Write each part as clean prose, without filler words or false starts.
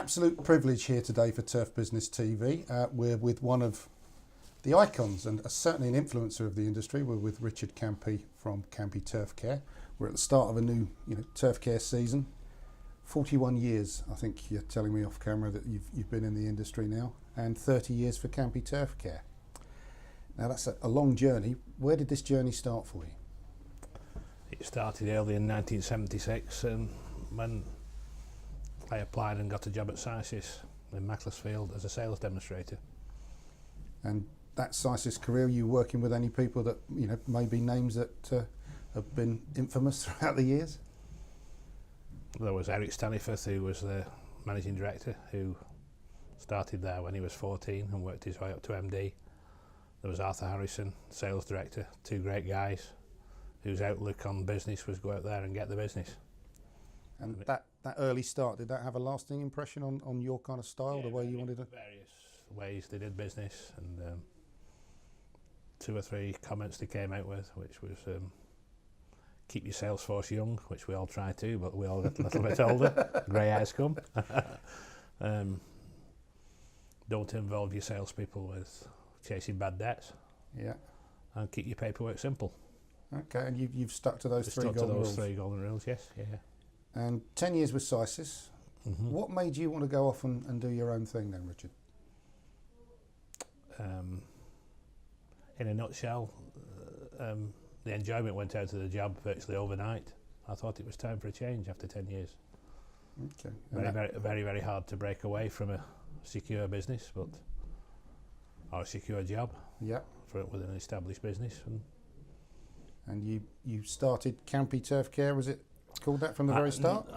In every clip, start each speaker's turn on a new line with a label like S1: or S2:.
S1: absolute privilege here today for Turf Business TV. We're with one of the icons and certainly an influencer of the industry. We're with Richard Campey from Campey Turf Care. We're at the start of a new turf care season. 41 years, I think you're telling me off camera that you've been in the industry now, and 30 years for Campey Turf Care. Now that's a long journey. Where did this journey start for you?
S2: It started early in 1976 when I applied and got a job at Sysis in Macclesfield as a sales demonstrator.
S1: And that Sysis career, you working with any people that maybe names that have been infamous throughout the years?
S2: There was Eric Staniforth, who was the managing director, who started there when he was 14 and worked his way up to MD. There was Arthur Harrison, sales director, two great guys whose outlook on business was go out there and get the business.
S1: And that early start, did that have a lasting impression on your kind of style,
S2: yeah,
S1: the way you wanted to?
S2: Various ways they did business, and two or three comments they came out with, which was keep your sales force young, which we all try to, but we all get a little bit older, grey hairs come. Don't involve your salespeople with chasing bad debts.
S1: Yeah.
S2: And keep your paperwork simple.
S1: Okay, and you've stuck to those three
S2: golden rules, yes, yeah.
S1: And 10 years with Sysis.
S2: Mm-hmm.
S1: What made you want to go off and do your own thing then, Richard?
S2: In a nutshell, the enjoyment went out of the job virtually overnight. I thought it was time for a change after 10 years.
S1: Okay.
S2: Very hard to break away from a secure business, or a secure job.
S1: Yeah.
S2: With an established business.
S1: And you started Campey Turf Care, was it called that from the very start?
S2: No.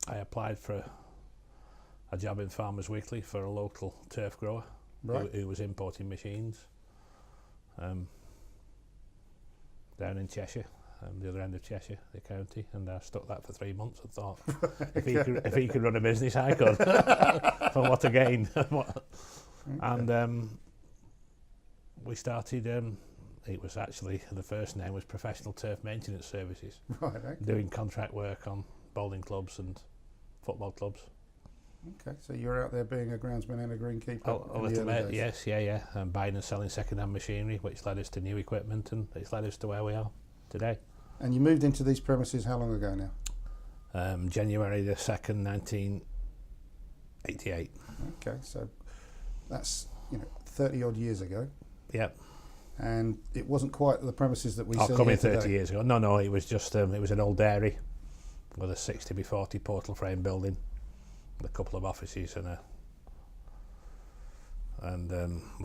S2: I applied for a job in Farmers Weekly for a local turf grower,
S1: right,
S2: who was importing machines down in Cheshire, the other end of Cheshire, the county, and I stuck that for 3 months and thought, if he could run a business, I could. For what a gain. And we started, it was actually, the first name was Professional Turf Maintenance Services.
S1: Right, okay.
S2: Doing contract work on bowling clubs and football clubs.
S1: Okay, so you're out there being a groundsman and a greenkeeper.
S2: A little bit, yes, yeah. And buying and selling second-hand machinery, which led us to new equipment, and it's led us to where we are today.
S1: And you moved into these premises how long ago now?
S2: January the 2nd, 1988.
S1: Okay, so that's 30 odd years ago.
S2: Yep.
S1: And it wasn't quite the premises that we see
S2: coming
S1: here
S2: 30 years ago. No, it was just it was an old dairy with a 60x40 portal frame building, with a couple of offices and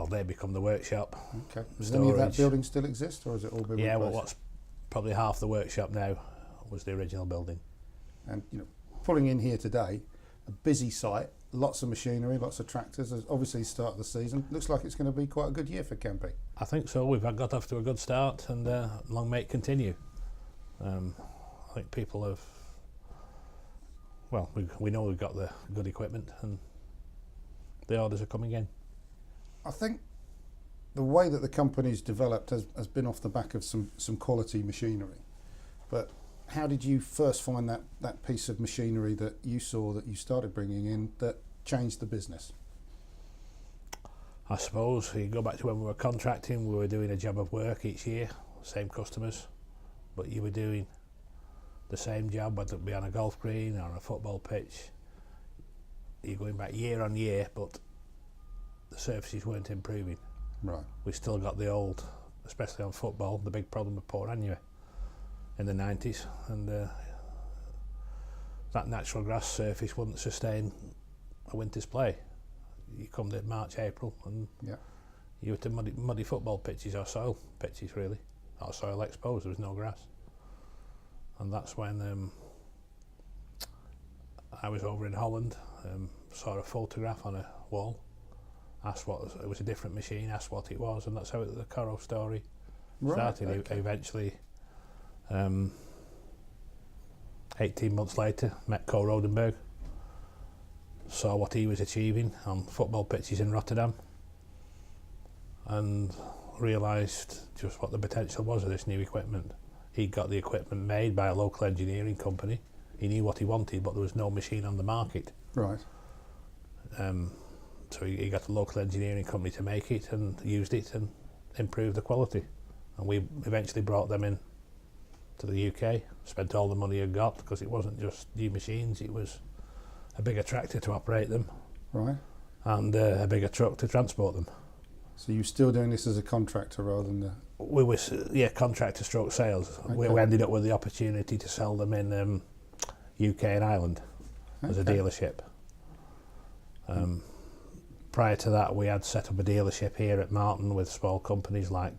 S2: they become the workshop.
S1: Okay. Does any of that building still exist, or has it all been replaced?
S2: Well, what's probably half the workshop now was the original building.
S1: And pulling in here today, a busy site, lots of machinery, lots of tractors. Obviously, start of the season. Looks like it's going to be quite a good year for Campey.
S2: I think so. We've got off to a good start, and long may it continue. I think people have. Well, we know we've got the good equipment, and the orders are coming in.
S1: I think the way that the company's developed has been off the back of some quality machinery. But how did you first find that piece of machinery that you saw, that you started bringing in, that changed the business?
S2: I suppose you go back to when we were contracting, we were doing a job of work each year, same customers, but you were doing the same job, whether it be on a golf green or a football pitch. You're going back year on year, but the surfaces weren't improving.
S1: Right.
S2: We still got the old, especially on football, the big problem of poor annual in the 90s, and that natural grass surface wouldn't sustain a winter's play. You come to March, April, and you were to muddy football pitches, or soil pitches really, or soil exposed. There was no grass. And that's when I was over in Holland, saw a photograph on a wall, asked it was a different machine, asked what it was, and that's how the Coro story started. Okay. Eventually, 18 months later, met Cole Rodenberg, saw what he was achieving on football pitches in Rotterdam, and realised just what the potential was of this new equipment. He got the equipment made by a local engineering company He knew what he wanted, but there was no machine on the market.
S1: Right.
S2: So he got a local engineering company to make it and used it and improved the quality. And we eventually brought them in to the UK, spent all the money he got, because it wasn't just new machines, it was a bigger tractor to operate them.
S1: Right.
S2: And a bigger truck to transport them.
S1: So you're still doing this as a contractor rather than the...
S2: We were, contractor stroke sales.
S1: Okay.
S2: We ended up with the opportunity to sell them in UK and Ireland as a dealership. Prior to that, we had set up a dealership here at Martin with small companies like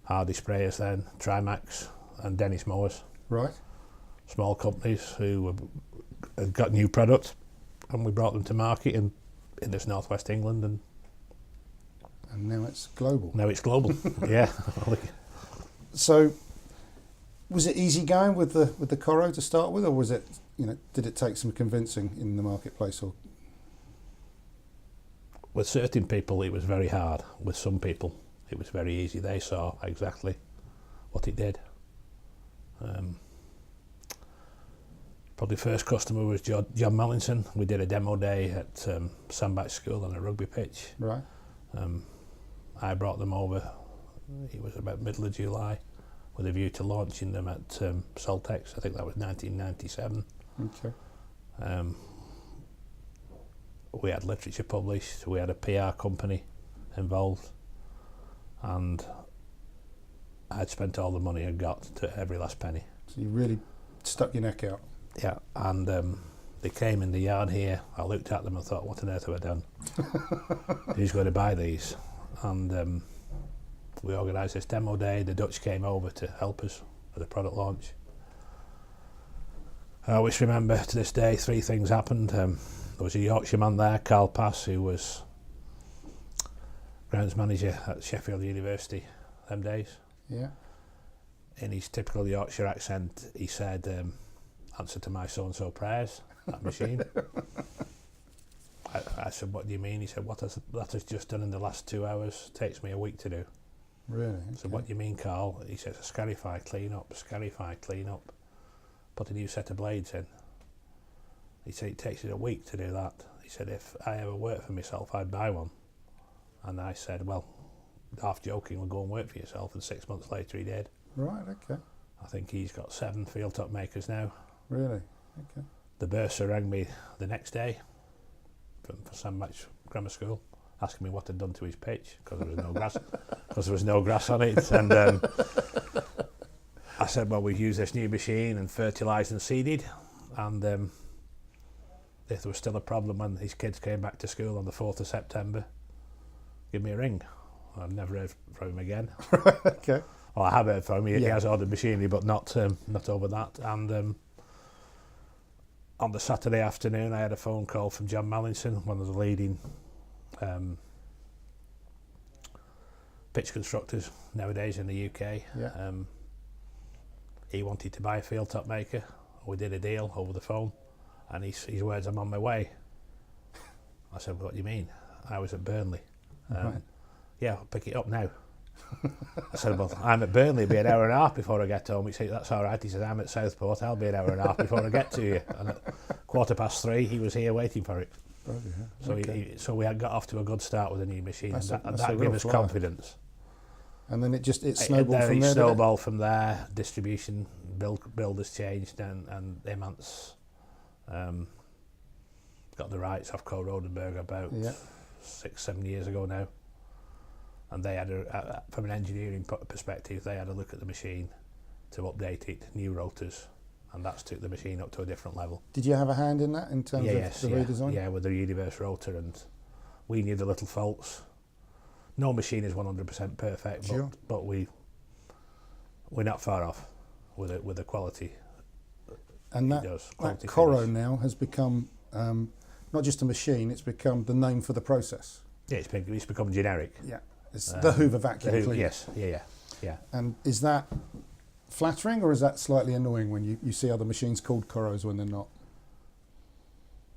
S2: Hardy Sprayers then, Trimax and Dennis Mowers.
S1: Right.
S2: Small companies who had got new product, and we brought them to market in this northwest England, and
S1: now it's global.
S2: Now it's global. Yeah.
S1: So, was it easy going with the Coro to start with, or was it, did it take some convincing in the marketplace? Or
S2: with certain people, it was very hard. With some people, it was very easy. They saw exactly what it did. Probably first customer was John Mallinson. We did a demo day at Sandbach School on a rugby pitch.
S1: Right.
S2: I brought them over. It was about middle of July, with a view to launching them at Soltex. I think that was 1997.
S1: Okay.
S2: We had literature published. We had a PR company involved, and I'd spent all the money I got to every last penny.
S1: So you really stuck your neck out.
S2: Yeah, and they came in the yard here. I looked at them and thought, what on earth have I done? Who's going to buy these? And we organised this demo day. The Dutch came over to help us for the product launch. I always remember to this day 3 things happened. There was a Yorkshireman there, Carl Pass, who was grounds manager at Sheffield University them days.
S1: Yeah.
S2: In his typical Yorkshire accent, he said, answer to my so-and-so prayers, that machine. I said, what do you mean? He said, that has just done in the last 2 hours, takes me a week to do.
S1: Really? Okay.
S2: I said, what do you mean, Carl? He says, Scarify, clean up, put a new set of blades in. He said, it takes you a week to do that. He said, if I ever worked for myself, I'd buy one. And I said, well, half joking, we'll go and work for yourself. And 6 months later, he did.
S1: Right, okay.
S2: I think he's got 7 field top makers now.
S1: Really? Okay.
S2: The bursar rang me the next day from Sandbach Grammar School, asking me what I'd done to his pitch, because there was no grass, on it. And I said, well, we've used this new machine and fertilised and seeded, and if there was still a problem when his kids came back to school on the 4th of September, give me a ring. I've never heard from him again.
S1: Okay.
S2: Well, I have heard from him. He has ordered machinery, but not over that. And on the Saturday afternoon, I had a phone call from John Mallinson, one of the leading pitch constructors nowadays in the UK.
S1: Yeah.
S2: He wanted to buy a field top maker. We did a deal over the phone, and his words, I'm on my way. I said, what do you mean? I was at Burnley.
S1: Right.
S2: Yeah, I'll pick it up now. I said, well, I'm at Burnley, it'll be an hour and a half before I get home. He said, that's all right. He said, I'm at Southport, I'll be an hour and a half before I get to you. And at 3:15, he was here waiting for it.
S1: Oh, yeah.
S2: So
S1: Okay.
S2: so we had got off to a good start with a new machine,
S1: That's
S2: and
S1: a
S2: that
S1: real
S2: gave us
S1: flyer.
S2: confidence.
S1: And then it snowballed from
S2: It
S1: there.
S2: snowballed from there. Distribution, builders changed, and Imants got the rights off Cole Rodenberg about 6-7 years ago now. And they had, from an engineering perspective, they had a look at the machine to update it, new rotors, and that's took the machine up to a different level.
S1: Did you have a hand in that in terms of the redesign?
S2: Yeah, with the universe rotor, and we knew the little faults. No machine is 100% perfect,
S1: Sure.
S2: but we're not far off with the quality.
S1: And that Coro now has become not just a machine; it's become the name for the process.
S2: Yeah, it's become generic.
S1: Yeah, it's the Hoover vacuum cleaner.
S2: Yes, yeah.
S1: And is that flattering, or is that slightly annoying when you see other machines called Coros when they're not?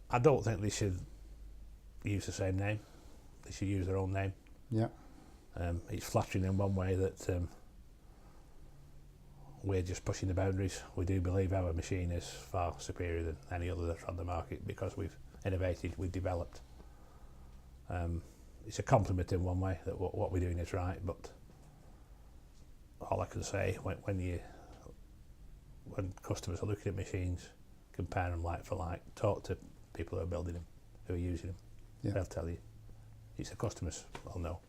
S2: I don't think they should use the same name. They should use their own name.
S1: Yeah.
S2: It's flattering in one way that we're just pushing the boundaries. We do believe our machine is far superior than any other that's on the market because we've innovated, we've developed. It's a compliment in one way that what we're doing is right, but all I can say when customers are looking at machines, compare them like for like, talk to people who are building them, who are using them.
S1: Yeah.
S2: They'll tell you. It's the customers will know.